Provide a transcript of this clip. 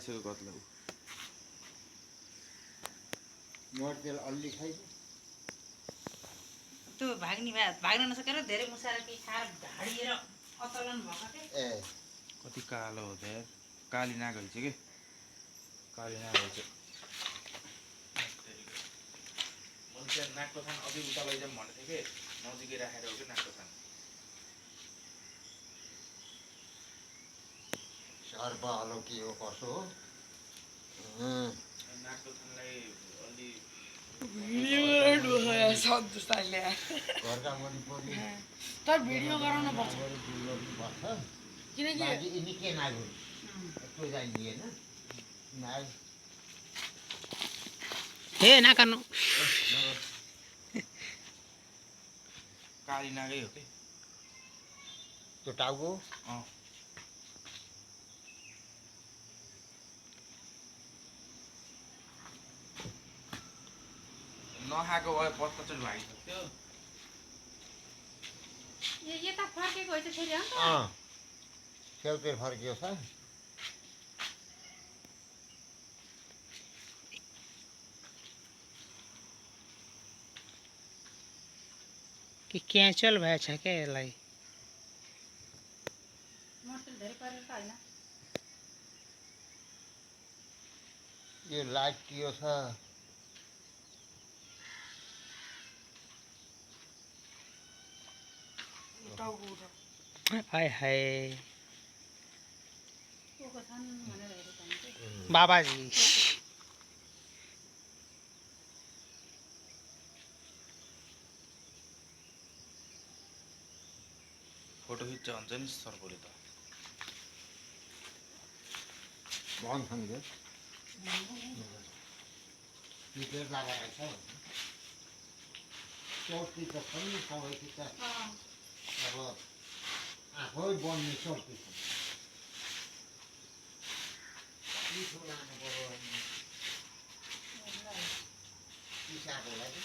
पारिसक्यो कत्ला मर्तेल अलि खाइ त्यो भाग्न नसकेर धेरै मुसाएर केही खाएर ढाडिएर अतलन भएको के ए कति कालो हो त यार काली नाग हैछ के काली नाग हैछ मैले त्यहाँ नाकको थान अझै उता लैजाउँ भनेको थिएँ कि नजिकै राखेर हो कि नाकको थान सर्प हलो के हो कसो हो नाकको थानलाई अलि घरका वरिपरि तर भिडियो गराउन पर्छ पर्छ किनकि यिनी के नाग हुन् यस्तो जाइदिए होइन नाग हे नकान्नु काली नागै हो कि त्यो टाउको नखाएको भए पत्ता भागिसक्थ्यो यता फर्केको रहेछ फेरि अन्त सेउतिर फर्कियो छ कि क्याचुअल भएछ क्या यसलाई मर्तेल धेरै परेर त होइन यो लाइट के छ हाय हाय बाबाजी फोटो खिच्छ भन्छ नि सर्पले त भन्छन् के टिपेर लगाएर छ चौकी त छ नि सबैसित अब आफै बन्ने चौकी छ पिठो लानु पर्यो पिसाको लागि